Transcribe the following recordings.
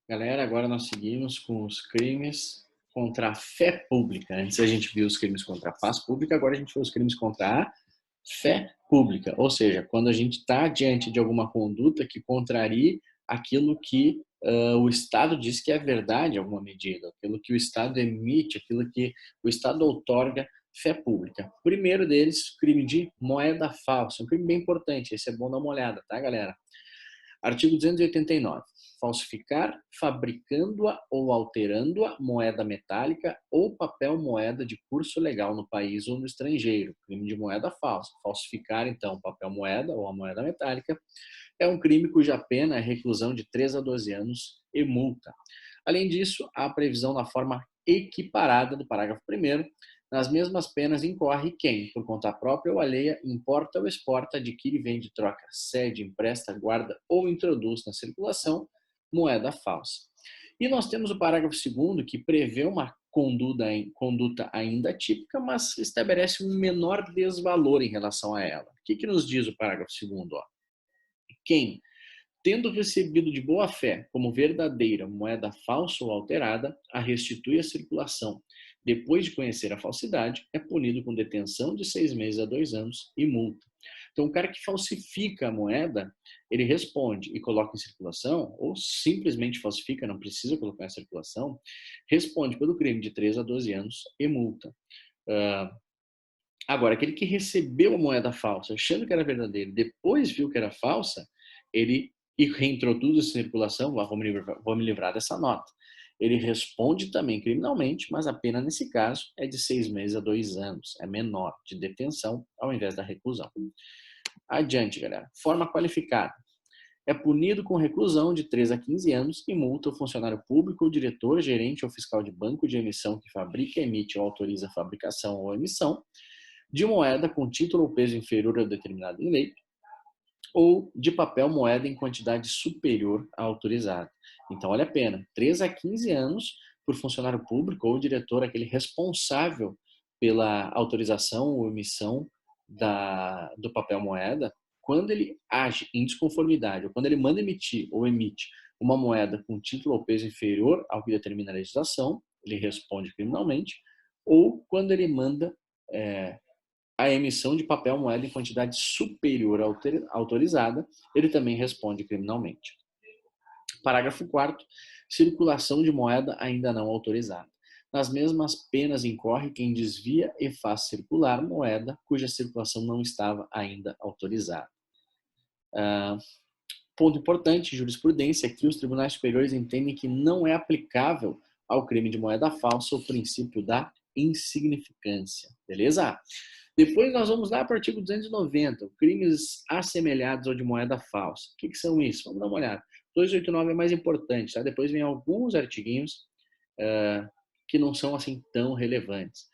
Galera, agora nós seguimos com os crimes contra a fé pública. Antes a gente viu os crimes contra a paz pública, agora a gente vê os crimes contra a fé pública. Ou seja, quando a gente está diante de alguma conduta que contrarie aquilo que o Estado diz que é verdade em alguma medida, aquilo que o Estado emite, aquilo que o Estado outorga fé pública. O primeiro deles, crime de moeda falsa. Um crime bem importante, esse é bom dar uma olhada, tá, galera? Artigo 289. Falsificar, fabricando-a ou alterando-a moeda metálica ou papel moeda de curso legal no país ou no estrangeiro. Crime de moeda falsa. Falsificar, então, papel moeda ou a moeda metálica é um crime cuja pena é reclusão de 3 a 12 anos e multa. Além disso, há a previsão na forma equiparada do parágrafo 1º. Nas mesmas penas incorre quem, por conta própria ou alheia, importa ou exporta, adquire, vende, troca, cede, empresta, guarda ou introduz na circulação moeda falsa. E nós temos o parágrafo 2º, que prevê uma conduta ainda típica, mas estabelece um menor desvalor em relação a ela. O que nos diz o parágrafo 2º? Quem, tendo recebido de boa fé como verdadeira moeda falsa ou alterada, a restitui à circulação, depois de conhecer a falsidade, é punido com detenção de 6 meses a 2 anos e multa. Então, o cara que falsifica a moeda, ele responde e coloca em circulação, ou simplesmente falsifica, não precisa colocar em circulação, responde pelo crime de 3 a 12 anos e multa. Agora, aquele que recebeu a moeda falsa, achando que era verdadeira, depois viu que era falsa, ele reintroduz a circulação, vou me livrar dessa nota. Ele responde também criminalmente, mas a pena nesse caso é de 6 meses a 2 anos, é menor, de detenção ao invés da reclusão. Adiante, galera. Forma qualificada. É punido com reclusão de 3 a 15 anos e multa o funcionário público, o diretor, gerente ou fiscal de banco de emissão que fabrica, emite ou autoriza a fabricação ou emissão de moeda com título ou peso inferior ao determinado em lei, ou de papel moeda em quantidade superior à autorizada. Então, olha a pena, 3 a 15 anos por funcionário público ou diretor, aquele responsável pela autorização ou emissão do papel moeda, quando ele age em desconformidade, ou quando ele manda emitir ou emite uma moeda com título ou peso inferior ao que determina a legislação, ele responde criminalmente, ou quando ele manda a emissão de papel moeda em quantidade superior à autorizada, ele também responde criminalmente. Parágrafo 4º. Circulação de moeda ainda não autorizada. Nas mesmas penas incorre quem desvia e faz circular moeda cuja circulação não estava ainda autorizada. Ponto importante, jurisprudência, aqui os tribunais superiores entendem que não é aplicável ao crime de moeda falsa o princípio da insignificância. Beleza? Depois nós vamos lá para o artigo 290, crimes assemelhados ao de moeda falsa. O que são isso? Vamos dar uma olhada. 289 é mais importante, tá? Depois vem alguns artiguinhos que não são assim tão relevantes.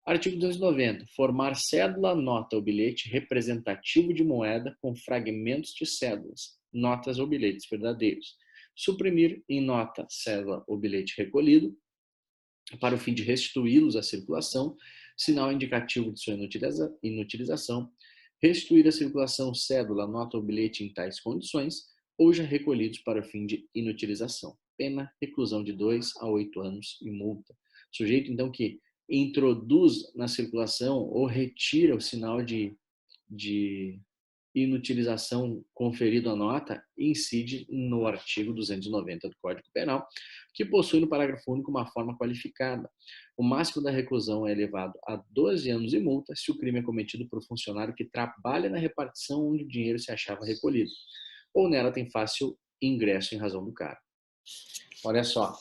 Artigo 290. Formar cédula, nota ou bilhete representativo de moeda com fragmentos de cédulas, notas ou bilhetes verdadeiros. Suprimir em nota, cédula ou bilhete recolhido para o fim de restituí-los à circulação, sinal indicativo de sua inutilização, restituir à circulação cédula, nota ou bilhete em tais condições, ou já recolhidos para o fim de inutilização. Pena, reclusão de 2 a 8 anos e multa. Sujeito, então, que introduz na circulação ou retira o sinal de inutilização conferido à nota incide no artigo 290 do Código Penal, que possui no parágrafo único uma forma qualificada. O máximo da reclusão é elevado a 12 anos e multa se o crime é cometido por um funcionário que trabalha na repartição onde o dinheiro se achava recolhido, ou nela tem fácil ingresso em razão do cargo. Olha só,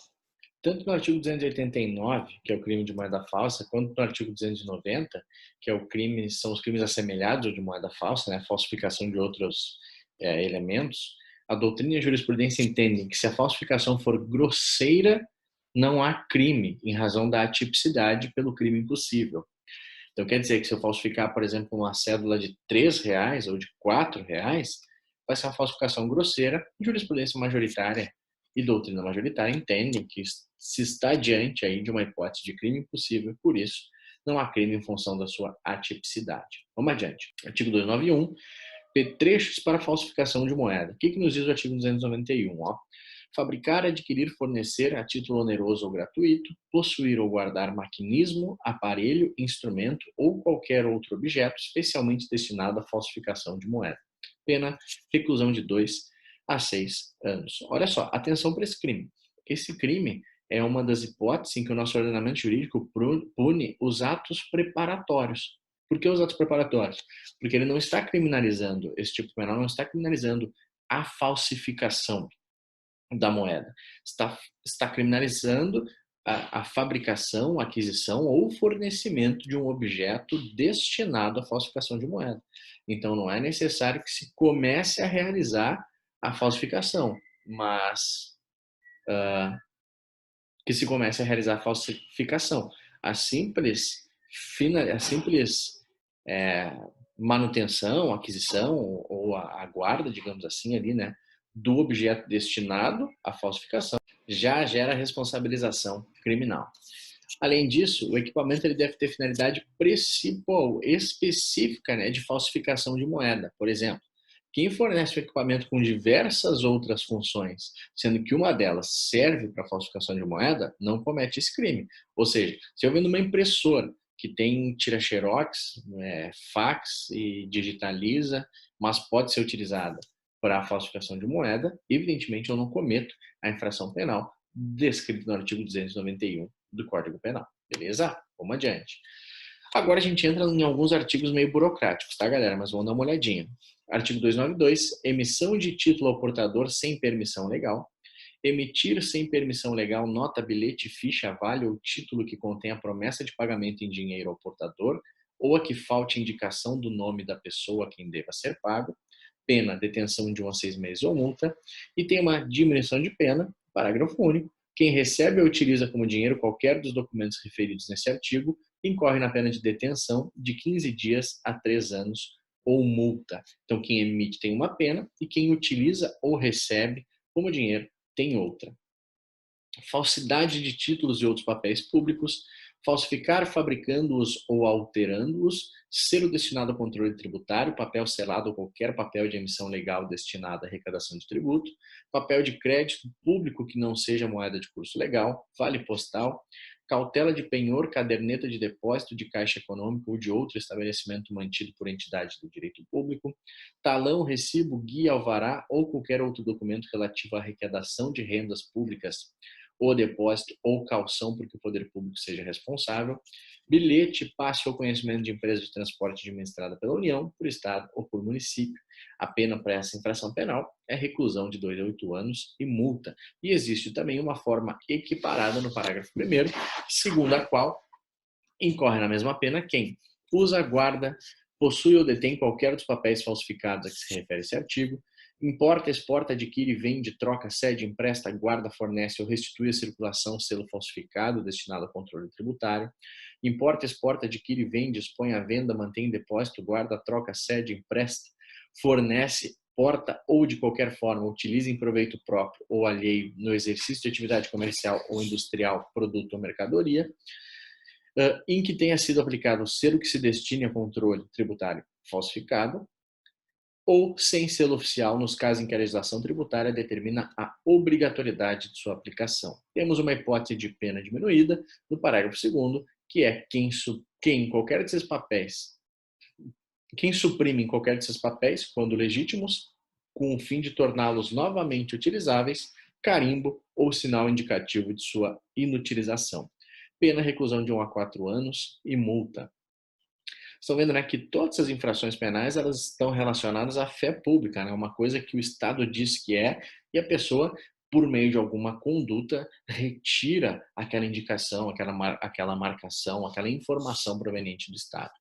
tanto no artigo 289, que é o crime de moeda falsa, quanto no artigo 290, que é são os crimes assemelhados ao de moeda falsa, né, falsificação de outros elementos, a doutrina e a jurisprudência entendem que se a falsificação for grosseira, não há crime em razão da atipicidade pelo crime impossível. Então quer dizer que se eu falsificar, por exemplo, uma cédula de R$3 ou de R$4, vai ser uma falsificação grosseira. Jurisprudência majoritária e doutrina majoritária entendem que se está diante aí de uma hipótese de crime impossível, por isso não há crime em função da sua atipicidade. Vamos adiante. Artigo 291. Petrechos para falsificação de moeda. O que nos diz o artigo 291? Fabricar, adquirir, fornecer a título oneroso ou gratuito, possuir ou guardar maquinismo, aparelho, instrumento ou qualquer outro objeto especialmente destinado à falsificação de moeda. Pena, reclusão de 2 a 6 anos. Olha só, atenção para esse crime. Esse crime é uma das hipóteses em que o nosso ordenamento jurídico pune os atos preparatórios. Por que os atos preparatórios? Porque ele não está criminalizando, esse tipo penal não está criminalizando a falsificação da moeda. Está criminalizando a fabricação, aquisição ou fornecimento de um objeto destinado à falsificação de moeda. Então, não é necessário que se comece a realizar a falsificação, mas que se comece a realizar a falsificação. A simples manutenção, aquisição ou a guarda, digamos assim, ali, né, do objeto destinado à falsificação já gera responsabilização criminal. Além disso, o equipamento ele deve ter finalidade principal, específica, né, de falsificação de moeda. Por exemplo, quem fornece o equipamento com diversas outras funções, sendo que uma delas serve para falsificação de moeda, não comete esse crime. Ou seja, se eu vendo uma impressora que tira xerox, fax e digitaliza, mas pode ser utilizada para a falsificação de moeda, evidentemente eu não cometo a infração penal descrita no artigo 291 do Código Penal. Beleza? Vamos adiante. Agora a gente entra em alguns artigos meio burocráticos, tá, galera? Mas vamos dar uma olhadinha. Artigo 292, emissão de título ao portador sem permissão legal. Emitir sem permissão legal nota, bilhete, ficha, vale ou título que contém a promessa de pagamento em dinheiro ao portador ou a que falte indicação do nome da pessoa a quem deva ser pago. Pena, detenção de 1 a 6 meses ou multa. E tem uma diminuição de pena, parágrafo único. Quem recebe ou utiliza como dinheiro qualquer dos documentos referidos nesse artigo incorre na pena de detenção de 15 dias a 3 anos ou multa. Então, quem emite tem uma pena e quem utiliza ou recebe como dinheiro tem outra. Falsidade de títulos e outros papéis públicos, falsificar fabricando-os ou alterando-os, ser o destinado ao controle tributário, papel selado ou qualquer papel de emissão legal destinado à arrecadação de tributo, papel de crédito público que não seja moeda de curso legal, vale postal, cautela de penhor, caderneta de depósito de caixa econômica ou de outro estabelecimento mantido por entidade do direito público, talão, recibo, guia, alvará ou qualquer outro documento relativo à arrecadação de rendas públicas ou depósito ou calção porque o poder público seja responsável, bilhete, passe ou conhecimento de empresa de transporte administrada pela União, por Estado ou por município. A pena para essa infração penal é reclusão de 2 a 8 anos e multa. E existe também uma forma equiparada no parágrafo 1º, segundo a qual incorre na mesma pena quem usa, guarda, possui ou detém qualquer dos papéis falsificados a que se refere esse artigo, importa, exporta, adquire, vende, troca, cede, empresta, guarda, fornece ou restitui à circulação selo falsificado destinado ao controle tributário, importa, exporta, adquire, vende, expõe à venda, mantém em depósito, guarda, troca, cede, empresta, fornece, porta ou de qualquer forma utiliza em proveito próprio ou alheio no exercício de atividade comercial ou industrial, produto ou mercadoria, em que tenha sido aplicado o selo que se destine a controle tributário falsificado, ou sem selo oficial, nos casos em que a legislação tributária determina a obrigatoriedade de sua aplicação. Temos uma hipótese de pena diminuída no parágrafo 2º, que é quem qualquer desses papéis, quem suprime em qualquer desses papéis, quando legítimos, com o fim de torná-los novamente utilizáveis, carimbo ou sinal indicativo de sua inutilização. Pena, reclusão de 1 a 4 anos e multa. Estão vendo, né, que todas as infrações penais elas estão relacionadas à fé pública, né? Uma coisa que o Estado diz que é e a pessoa, por meio de alguma conduta, retira aquela indicação, aquela marcação, aquela informação proveniente do Estado.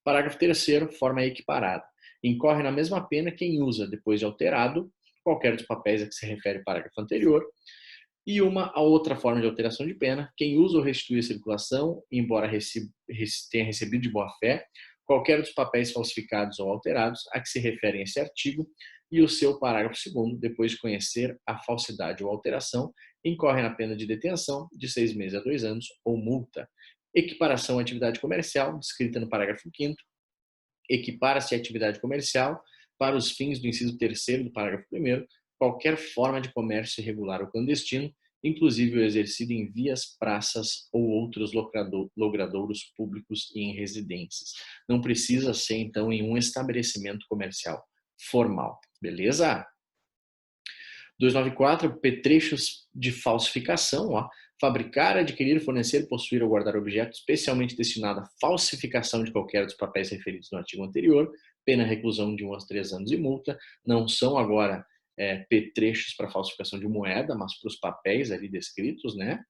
Parágrafo 3º, forma equiparada. Incorre na mesma pena quem usa, depois de alterado, qualquer dos papéis a que se refere o parágrafo anterior. E a outra forma de alteração de pena, quem usa ou restitui a circulação, embora tenha recebido de boa-fé, qualquer dos papéis falsificados ou alterados a que se referem esse artigo, e o seu parágrafo 2º, depois de conhecer a falsidade ou alteração, incorre na pena de detenção de 6 meses a 2 anos ou multa. Equiparação à atividade comercial, descrita no parágrafo 5º, equipara-se à atividade comercial para os fins do inciso 3º do parágrafo 1º, qualquer forma de comércio irregular ou clandestino, inclusive o exercido em vias, praças ou outros logradouros públicos e em residências. Não precisa ser, então, em um estabelecimento comercial formal. Beleza? 294, apetrechos de falsificação. Ó. Fabricar, adquirir, fornecer, possuir ou guardar objeto especialmente destinado à falsificação de qualquer dos papéis referidos no artigo anterior, pena reclusão de 1 a 3 anos e multa. Não são agora petrechos para falsificação de moeda, mas para os papéis ali descritos, né?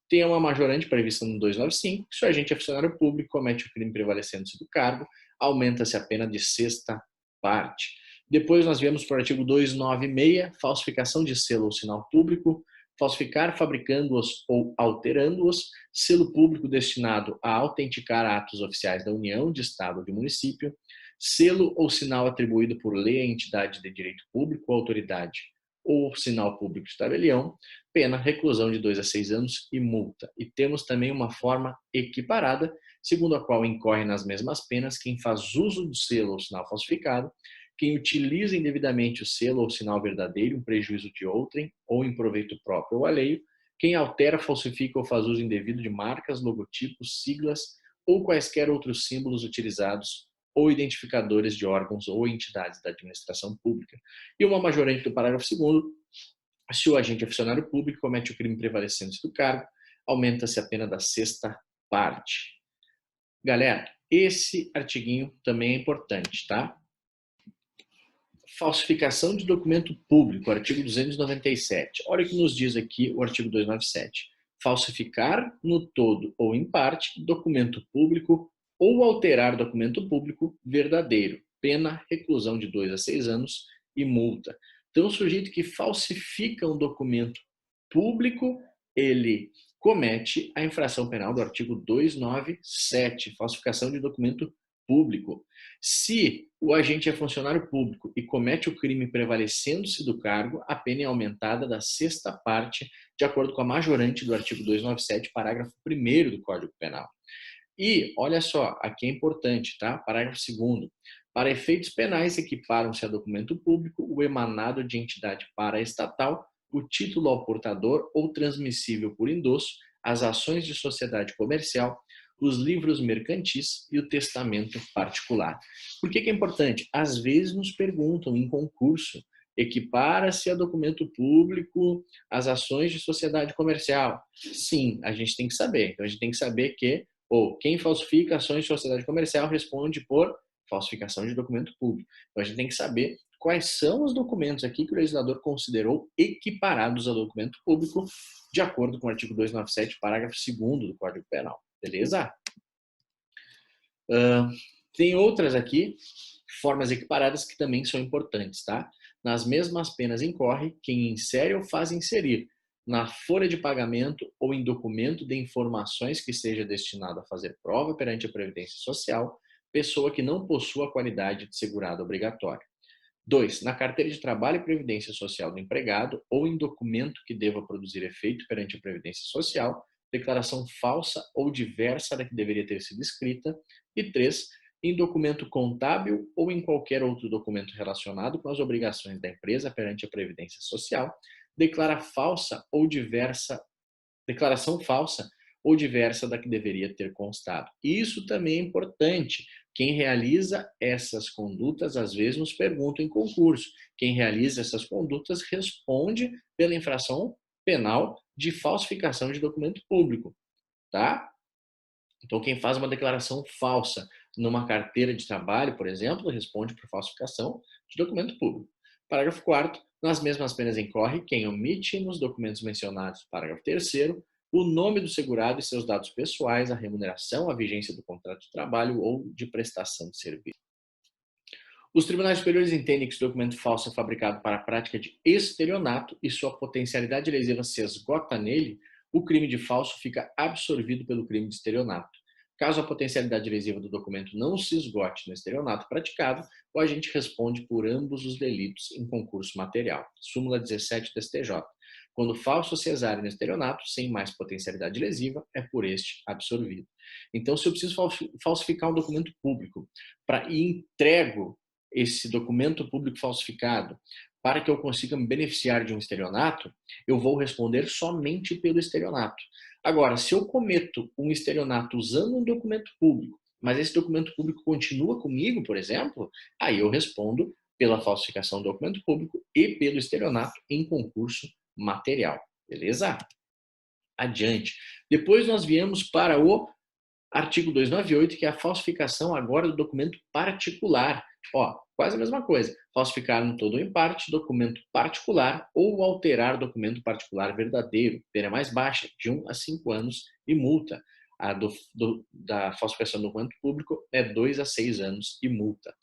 Tem uma majorante prevista no 295, se o agente é funcionário público, comete o crime prevalecendo-se do cargo, aumenta-se a pena de sexta parte. Depois nós viemos para o artigo 296, falsificação de selo ou sinal público, falsificar fabricando-os ou alterando-os, selo público destinado a autenticar atos oficiais da União, de Estado ou de município, selo ou sinal atribuído por lei à entidade de direito público ou autoridade, ou sinal público de tabelião, pena, reclusão de 2 a 6 anos e multa. E temos também uma forma equiparada, segundo a qual incorre nas mesmas penas quem faz uso do selo ou sinal falsificado, quem utiliza indevidamente o selo ou sinal verdadeiro em prejuízo de outrem ou em proveito próprio ou alheio, quem altera, falsifica ou faz uso indevido de marcas, logotipos, siglas ou quaisquer outros símbolos utilizados ou identificadores de órgãos ou entidades da administração pública. E uma majorante do parágrafo 2º, se o agente é funcionário público, comete o crime prevalecendo-se do cargo, aumenta-se a pena da sexta parte. Galera, esse artiguinho também é importante, tá? Falsificação de documento público, artigo 297. Olha o que nos diz aqui o artigo 297. Falsificar no todo ou em parte documento público ou alterar documento público verdadeiro. Pena, reclusão de 2 a 6 anos e multa. Então, o sujeito que falsifica um documento público, ele comete a infração penal do artigo 297, falsificação de documento público. Se o agente é funcionário público e comete o crime prevalecendo-se do cargo, a pena é aumentada da sexta parte, de acordo com a majorante do artigo 297, parágrafo 1º do Código Penal. E, olha só, aqui é importante, tá? Parágrafo 2º. Para efeitos penais, equiparam-se a documento público o emanado de entidade paraestatal, o título ao portador ou transmissível por endosso, as ações de sociedade comercial, os livros mercantis e o testamento particular. Por que é importante? Às vezes nos perguntam em concurso, equipara-se a documento público as ações de sociedade comercial? Sim, a gente tem que saber. Então, a gente tem que saber que quem falsifica ações de sociedade comercial responde por falsificação de documento público. Então, a gente tem que saber quais são os documentos aqui que o legislador considerou equiparados a documento público, de acordo com o artigo 297, parágrafo 2º do Código Penal. Beleza? Tem outras aqui, formas equiparadas, que também são importantes, tá? Nas mesmas penas incorre quem insere ou faz inserir na folha de pagamento ou em documento de informações que seja destinado a fazer prova perante a Previdência Social, pessoa que não possua a qualidade de segurado obrigatório. 2. Na carteira de trabalho e previdência social do empregado ou em documento que deva produzir efeito perante a Previdência Social, declaração falsa ou diversa da que deveria ter sido escrita. E 3. Em documento contábil ou em qualquer outro documento relacionado com as obrigações da empresa perante a Previdência Social, declaração falsa ou diversa da que deveria ter constado. Isso também é importante. Quem realiza essas condutas, às vezes, nos pergunta em concurso. Quem realiza essas condutas responde pela infração penal de falsificação de documento público, tá? Então, quem faz uma declaração falsa numa carteira de trabalho, por exemplo, responde por falsificação de documento público. Parágrafo 4º. Nas mesmas penas incorre quem omite nos documentos mencionados no parágrafo 3º o nome do segurado e seus dados pessoais, a remuneração, a vigência do contrato de trabalho ou de prestação de serviço. Os tribunais superiores entendem que se o documento falso é fabricado para a prática de estelionato e sua potencialidade lesiva se esgota nele, o crime de falso fica absorvido pelo crime de estelionato. Caso a potencialidade lesiva do documento não se esgote no estelionato praticado, o agente responde por ambos os delitos em concurso material. Súmula 17 do STJ. Quando falso cesárea no estelionato, sem mais potencialidade lesiva, é por este absorvido. Então, se eu preciso falsificar um documento público para ir entrego esse documento público falsificado para que eu consiga me beneficiar de um estelionato, eu vou responder somente pelo estelionato. Agora, se eu cometo um estelionato usando um documento público, mas esse documento público continua comigo, por exemplo, aí eu respondo pela falsificação do documento público e pelo estelionato em concurso material. Beleza? Adiante. Depois nós viemos para o artigo 298, que é a falsificação agora do documento particular. Ó, quase a mesma coisa. Falsificar no todo ou em parte documento particular ou alterar documento particular verdadeiro. Pena mais baixa, de 1 a 5 anos e multa. A da falsificação do documento público é 2 a 6 anos e multa.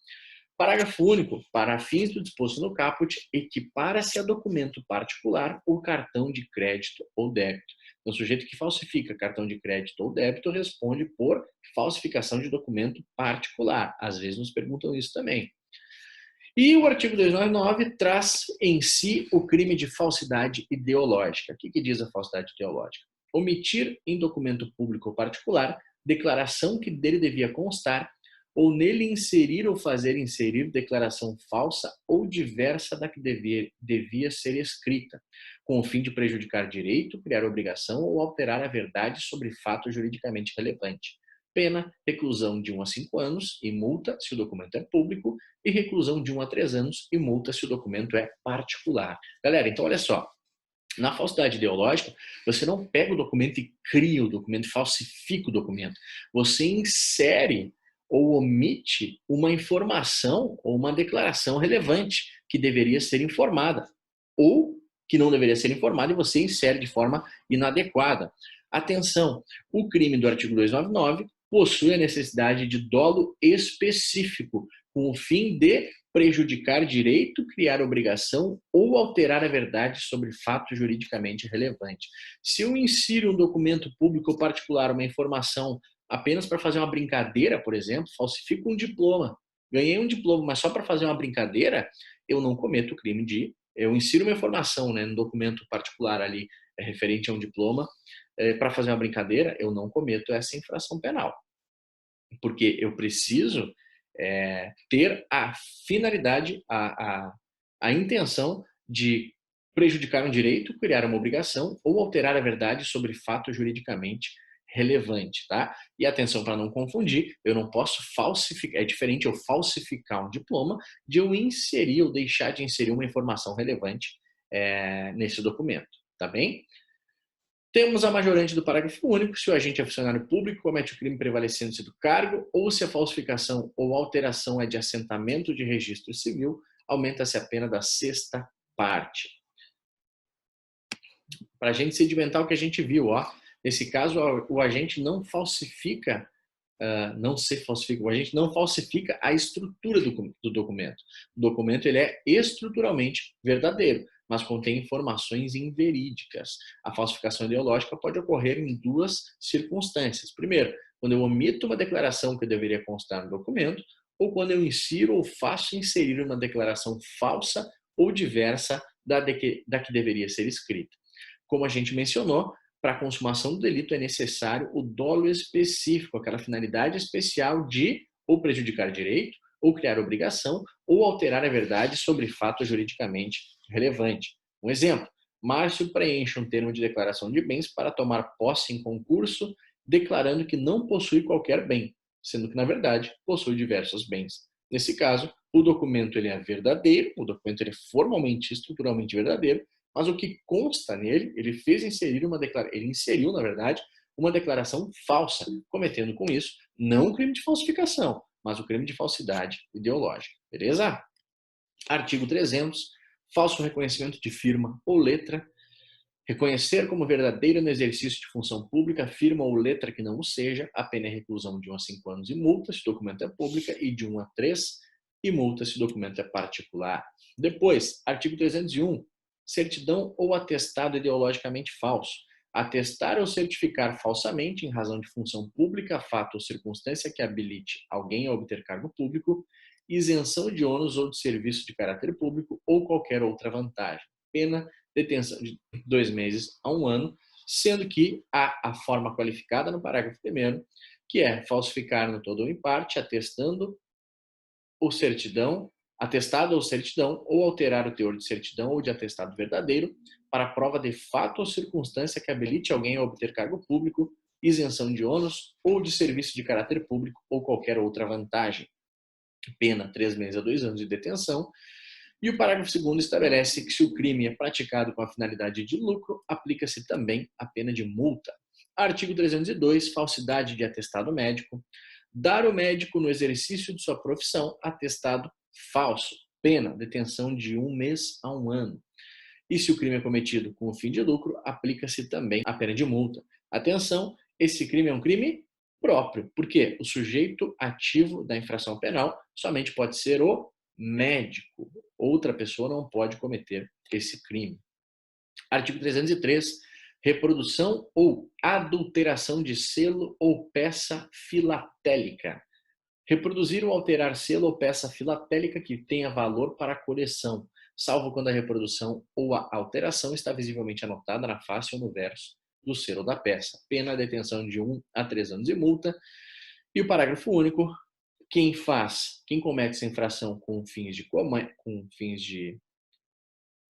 Parágrafo único. Para fins do disposto no caput, equipara-se a documento particular o cartão de crédito ou débito. Então, o sujeito que falsifica cartão de crédito ou débito responde por falsificação de documento particular. Às vezes nos perguntam isso também. E o artigo 299 traz em si o crime de falsidade ideológica. O que diz a falsidade ideológica? Omitir em documento público ou particular declaração que dele devia constar ou nele inserir ou fazer inserir declaração falsa ou diversa da que devia ser escrita, com o fim de prejudicar direito, criar obrigação ou alterar a verdade sobre fato juridicamente relevante. Pena, reclusão de 1 a 5 anos e multa se o documento é público e reclusão de 1 a 3 anos e multa se o documento é particular. Galera, então olha só, na falsidade ideológica, você não pega o documento e cria o documento, falsifica o documento. Você insere ou omite uma informação ou uma declaração relevante que deveria ser informada ou que não deveria ser informada e você insere de forma inadequada. Atenção, o crime do artigo 299 possui a necessidade de dolo específico, com o fim de prejudicar direito, criar obrigação ou alterar a verdade sobre fato juridicamente relevante. Se eu insiro um documento público ou particular, uma informação apenas para fazer uma brincadeira, por exemplo, falsifico um diploma, ganhei um diploma, mas só para fazer uma brincadeira, eu não cometo o crime de... Eu insiro uma informação, né, no documento particular ali, referente a um diploma, para fazer uma brincadeira, eu não cometo essa infração penal. Porque eu preciso ter a finalidade, a intenção de prejudicar um direito, criar uma obrigação ou alterar a verdade sobre fato juridicamente relevante, tá? E atenção para não confundir, eu não posso falsificar, é diferente eu falsificar um diploma de eu inserir ou deixar de inserir uma informação relevante nesse documento, tá bem? Temos a majorante do parágrafo único, se o agente é funcionário público, comete o crime prevalecendo-se do cargo, ou se a falsificação ou alteração é de assentamento de registro civil, aumenta-se a pena da sexta parte. Para a gente sedimentar o que a gente viu, ó, nesse caso, o agente não falsifica, o agente não falsifica a estrutura do documento. O documento ele é estruturalmente verdadeiro, mas contém informações inverídicas. A falsificação ideológica pode ocorrer em duas circunstâncias. Primeiro, quando eu omito uma declaração que deveria constar no documento, ou quando eu insiro ou faço inserir uma declaração falsa ou diversa da que deveria ser escrita. Como a gente mencionou, para a consumação do delito é necessário o dolo específico, aquela finalidade especial de ou prejudicar direito, ou criar obrigação, ou alterar a verdade sobre fato juridicamente relevante. Um exemplo, Márcio preenche um termo de declaração de bens para tomar posse em concurso, declarando que não possui qualquer bem, sendo que, na verdade, possui diversos bens. Nesse caso, o documento ele é verdadeiro, o documento ele é formalmente, estruturalmente verdadeiro, mas o que consta nele, ele inseriu, na verdade, uma declaração falsa, cometendo com isso não o crime de falsificação, mas o crime de falsidade ideológica. Beleza? Artigo 300, falso reconhecimento de firma ou letra. Reconhecer como verdadeiro no exercício de função pública firma ou letra que não o seja, a pena é reclusão de 1 a 5 anos e multa se o documento é pública e de 1 a 3 e multa se o documento é particular. Depois, artigo 301, certidão ou atestado ideologicamente falso. Atestar ou certificar falsamente em razão de função pública, fato ou circunstância que habilite alguém a obter cargo público, isenção de ônus ou de serviço de caráter público ou qualquer outra vantagem. Pena, detenção de 2 meses a 1 ano, sendo que há a forma qualificada no parágrafo 1º, que é falsificar no todo ou em parte, atestando ou certidão atestado ou certidão, ou alterar o teor de certidão ou de atestado verdadeiro para prova de fato ou circunstância que habilite alguém a obter cargo público, isenção de ônus ou de serviço de caráter público ou qualquer outra vantagem. Pena 3 meses a 2 anos de detenção. E o parágrafo 2º estabelece que se o crime é praticado com a finalidade de lucro, aplica-se também a pena de multa. Artigo 302, falsidade de atestado médico. Dar ao médico no exercício de sua profissão atestado falso. Pena, detenção de 1 mês a 1 ano. E se o crime é cometido com o fim de lucro, aplica-se também a pena de multa. Atenção, esse crime é um crime próprio, porque o sujeito ativo da infração penal somente pode ser o médico. Outra pessoa não pode cometer esse crime. Artigo 303, reprodução ou adulteração de selo ou peça filatélica. Reproduzir ou alterar selo ou peça filatélica que tenha valor para a coleção, salvo quando a reprodução ou a alteração está visivelmente anotada na face ou no verso do selo da peça. Pena, detenção de 1 a 3 anos e multa. E o parágrafo único, quem comete essa infração com fins de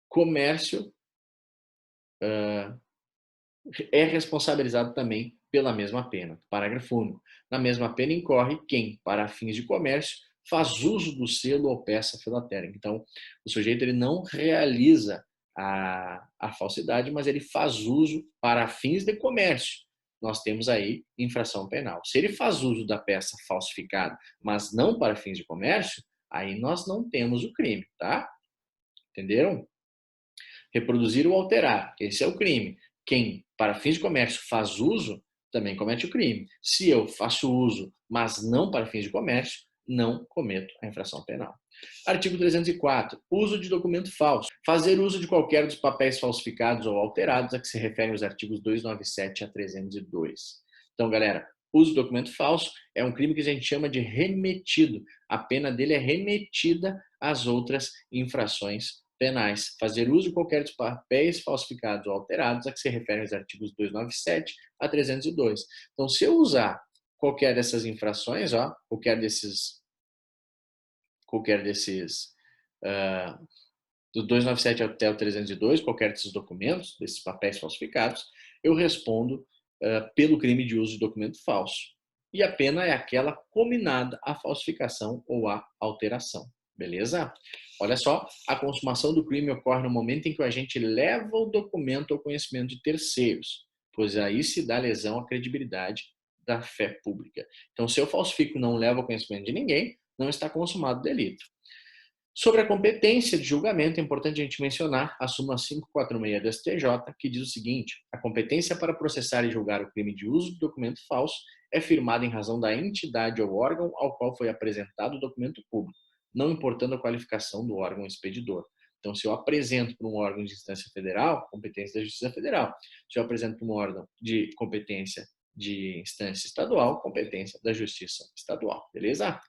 comércio é responsabilizado também pela mesma pena. Parágrafo único. Na mesma pena incorre quem, para fins de comércio, faz uso do selo ou peça filatélica. Então, o sujeito ele não realiza a falsidade, mas ele faz uso para fins de comércio. Nós temos aí infração penal. Se ele faz uso da peça falsificada, mas não para fins de comércio, aí nós não temos o crime, tá? Entenderam? Reproduzir ou alterar, esse é o crime. Quem, para fins de comércio, faz uso, também comete o crime. Se eu faço uso, mas não para fins de comércio, não cometo a infração penal. Artigo 304. Uso de documento falso. Fazer uso de qualquer dos papéis falsificados ou alterados a que se referem os artigos 297 a 302. Então, galera, uso de documento falso é um crime que a gente chama de remetido. A pena dele é remetida às outras infrações penais. Fazer uso de qualquer dos papéis falsificados ou alterados a que se referem os artigos 297 a 302. Então, se eu usar qualquer dessas infrações, qualquer desses do 297 até o 302, qualquer desses documentos, desses papéis falsificados, eu respondo pelo crime de uso de documento falso. E a pena é aquela combinada à falsificação ou à alteração. Beleza? Olha só, a consumação do crime ocorre no momento em que o agente leva o documento ao conhecimento de terceiros, pois aí se dá lesão à credibilidade da fé pública. Então, se eu falsifico e não levo ao conhecimento de ninguém, não está consumado o delito. Sobre a competência de julgamento, é importante a gente mencionar a súmula 546 do STJ, que diz o seguinte: a competência para processar e julgar o crime de uso de documento falso é firmada em razão da entidade ou órgão ao qual foi apresentado o documento público, não importando a qualificação do órgão expedidor. Então, se eu apresento para um órgão de instância federal, competência da Justiça Federal. Se eu apresento para um órgão de competência de instância estadual, competência da Justiça Estadual. Beleza?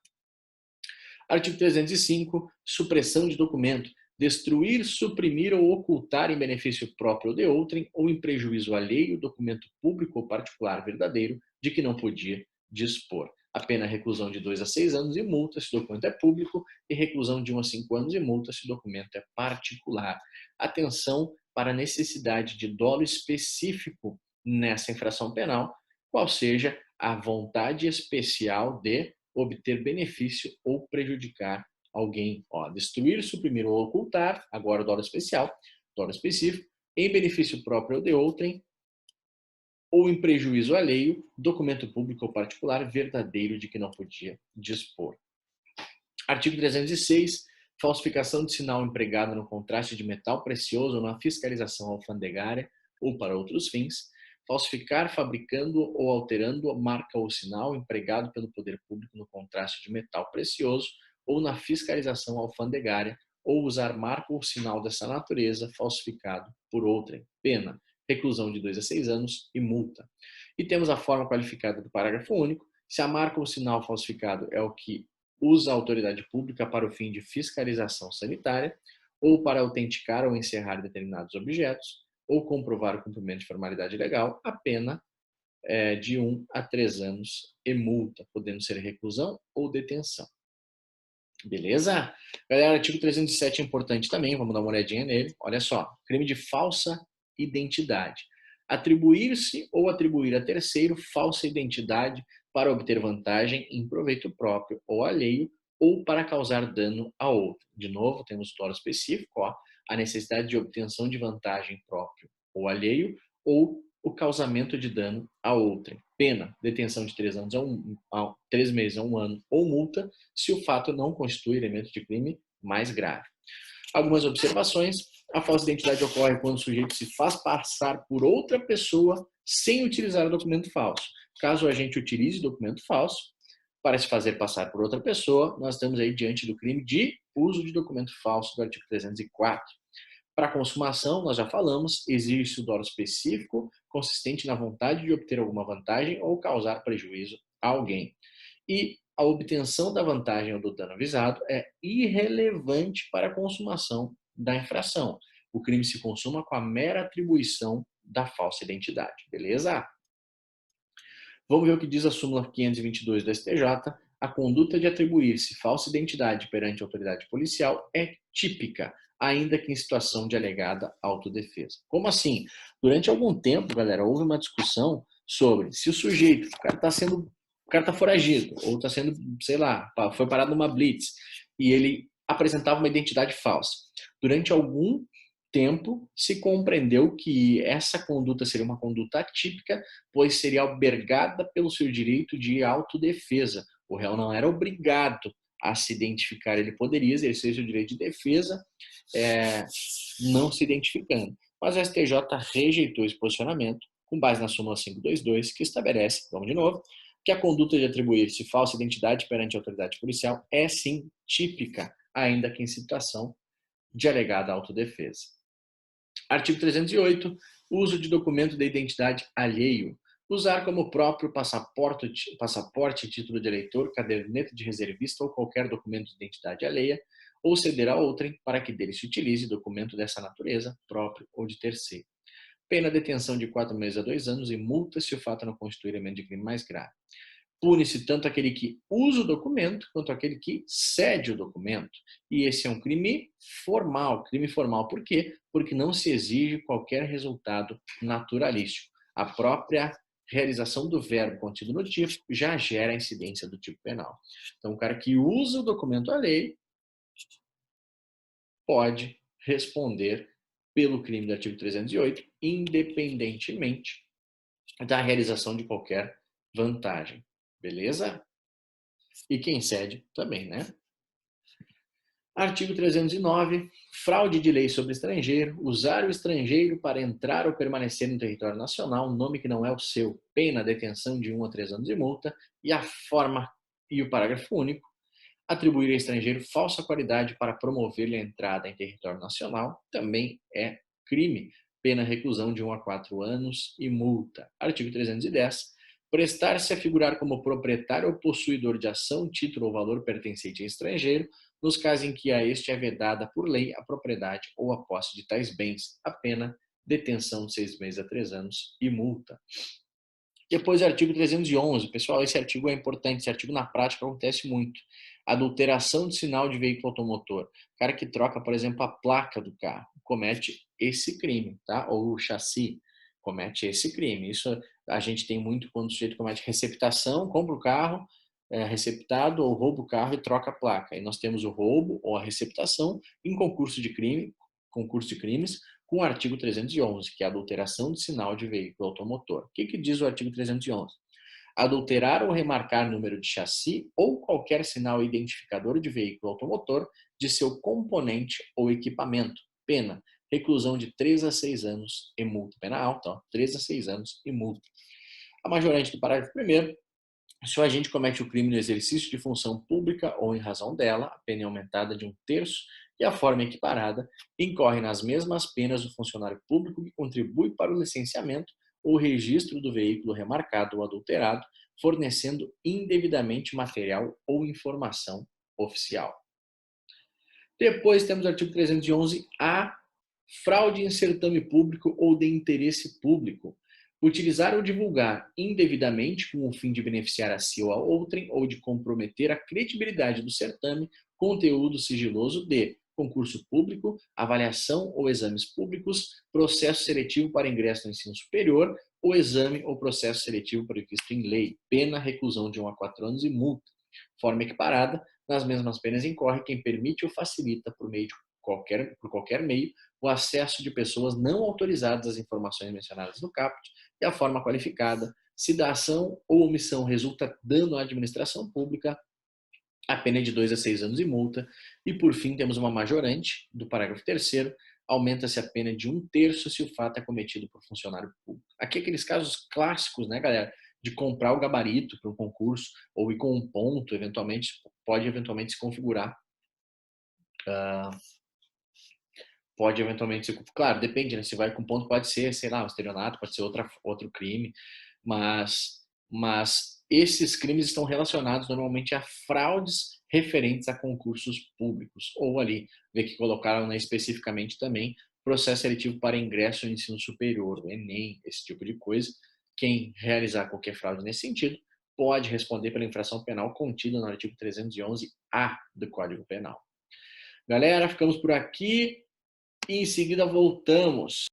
Artigo 305, supressão de documento. Destruir, suprimir ou ocultar em benefício próprio ou de outrem ou em prejuízo alheio documento público ou particular verdadeiro de que não podia dispor. A pena é reclusão de 2 a 6 anos e multa se o documento é público e reclusão de 1 a 5 anos e multa se o documento é particular. Atenção para a necessidade de dolo específico nessa infração penal, qual seja a vontade especial de obter benefício ou prejudicar alguém. Destruir, suprimir ou ocultar, agora o dolo especial, dolo específico, em benefício próprio ou de outrem, ou em prejuízo alheio, documento público ou particular verdadeiro de que não podia dispor. Artigo 306, falsificação de sinal empregado no contraste de metal precioso ou na fiscalização alfandegária ou para outros fins, falsificar, fabricando ou alterando marca ou sinal empregado pelo poder público no contraste de metal precioso ou na fiscalização alfandegária ou usar marca ou sinal dessa natureza falsificado por outrem. Pena, reclusão de 2 a 6 anos e multa. E temos a forma qualificada do parágrafo único. Se a marca ou sinal falsificado é o que usa a autoridade pública para o fim de fiscalização sanitária ou para autenticar ou encerrar determinados objetos, ou comprovar o cumprimento de formalidade legal, a pena é de 1 a 3 anos e multa, podendo ser reclusão ou detenção. Beleza? Galera, artigo 307 é importante também, vamos dar uma olhadinha nele. Olha só, crime de falsa identidade. Atribuir-se ou atribuir a terceiro falsa identidade para obter vantagem em proveito próprio ou alheio ou para causar dano a outro. De novo, temos o dolo específico, ó, a necessidade de obtenção de vantagem próprio ou alheio ou o causamento de dano a outrem. Pena, detenção de 3 anos a 3 meses a 1 ano ou multa se o fato não constitui elemento de crime mais grave. Algumas observações. A falsa identidade ocorre quando o sujeito se faz passar por outra pessoa sem utilizar o documento falso. Caso a gente utilize documento falso para se fazer passar por outra pessoa, nós estamos aí diante do crime de uso de documento falso do artigo 304. Para a consumação, nós já falamos, existe o dolo específico consistente na vontade de obter alguma vantagem ou causar prejuízo a alguém. E a obtenção da vantagem ou do dano avisado é irrelevante para a consumação da infração. O crime se consuma com a mera atribuição da falsa identidade, beleza? Vamos ver o que diz a súmula 522 do STJ. A conduta de atribuir-se falsa identidade perante a autoridade policial é típica, ainda que em situação de alegada autodefesa. Como assim? Durante algum tempo, galera, houve uma discussão sobre se o sujeito, o cara está foragido, ou está sendo, sei lá, foi parado numa blitz, e ele apresentava uma identidade falsa. Durante algum tempo, se compreendeu que essa conduta seria uma conduta atípica, pois seria albergada pelo seu direito de autodefesa. O réu não era obrigado a se identificar, ele poderia exercer seu direito de defesa não se identificando. Mas a STJ rejeitou esse posicionamento com base na súmula 522, que estabelece, vamos de novo, que a conduta de atribuir-se falsa identidade perante a autoridade policial é sim típica, ainda que em situação de alegada autodefesa. Artigo 308, uso de documento de identidade alheio. Usar como próprio passaporte, título de eleitor, caderneta de reservista ou qualquer documento de identidade alheia, ou ceder a outrem para que dele se utilize documento dessa natureza, próprio ou de terceiro. Pena detenção de 4 meses a 2 anos e multa se o fato não constituir elemento de crime mais grave. Pune-se tanto aquele que usa o documento quanto aquele que cede o documento. E esse é um crime formal. Crime formal por quê? Porque não se exige qualquer resultado naturalístico. A própria realização do verbo contido no tipo já gera a incidência do tipo penal. Então, o cara que usa o documento alheio pode responder pelo crime do artigo 308, independentemente da realização de qualquer vantagem. Beleza? E quem cede também, né? Artigo 309. Fraude de lei sobre estrangeiro. Usar o estrangeiro para entrar ou permanecer no território nacional, nome que não é o seu. Pena, detenção de 1 a 3 anos de multa. E a forma e o parágrafo único. Atribuir a estrangeiro falsa qualidade para promover-lhe a entrada em território nacional também é crime. Pena reclusão de 1 a 4 anos e multa. Artigo 310. Prestar-se a figurar como proprietário ou possuidor de ação, título ou valor pertencente a estrangeiro, nos casos em que a este é vedada por lei a propriedade ou a posse de tais bens, a pena detenção de 6 meses a 3 anos e multa. Depois, o artigo 311. Pessoal, esse artigo é importante. Esse artigo, na prática, acontece muito. Adulteração de sinal de veículo automotor. O cara que troca, por exemplo, a placa do carro, comete esse crime, tá? Ou o chassi, comete esse crime. Isso a gente tem muito quando o sujeito comete receptação, compra o carro, receptado, ou rouba o carro e troca a placa. Aí nós temos o roubo ou a receptação em concurso de crimes, com o artigo 311, que é a adulteração de sinal de veículo automotor. O que diz o artigo 311? Adulterar ou remarcar número de chassi ou qualquer sinal identificador de veículo automotor de seu componente ou equipamento. Pena, reclusão de 3 a 6 anos e multa. Pena alta, ó, 3 a 6 anos e multa. A majorante do parágrafo 1º. Se o agente comete o crime no exercício de função pública ou em razão dela, a pena é aumentada de 1/3 e a forma equiparada incorre nas mesmas penas do funcionário público que contribui para o licenciamento ou registro do veículo remarcado ou adulterado, fornecendo indevidamente material ou informação oficial. Depois temos o artigo 311-A, fraude em certame público ou de interesse público. Utilizar ou divulgar indevidamente com o fim de beneficiar a si ou a outrem ou de comprometer a credibilidade do certame conteúdo sigiloso de concurso público, avaliação ou exames públicos, processo seletivo para ingresso no ensino superior, ou exame ou processo seletivo previsto em lei, pena, reclusão de 1 a 4 anos e multa. Forma equiparada, nas mesmas penas incorre quem permite ou facilita por qualquer meio o acesso de pessoas não autorizadas às informações mencionadas no caput e a forma qualificada, se da ação ou omissão resulta dano à administração pública, a pena é de 2 a 6 anos e multa. E, por fim, temos uma majorante do parágrafo 3º, aumenta-se a pena de 1/3 se o fato é cometido por funcionário público. Aqui aqueles casos clássicos, né, galera, de comprar o gabarito para um concurso ou ir com um ponto, pode eventualmente se configurar. Pode eventualmente ser, claro, depende, né? Se vai com ponto, pode ser, sei lá, um estelionato, pode ser outro crime, mas esses crimes estão relacionados normalmente a fraudes referentes a concursos públicos, ou ali, ver que colocaram, né, especificamente também processo seletivo para ingresso no ensino superior, o Enem, esse tipo de coisa. Quem realizar qualquer fraude nesse sentido pode responder pela infração penal contida no artigo 311-A do Código Penal. Galera, ficamos por aqui. E em seguida voltamos.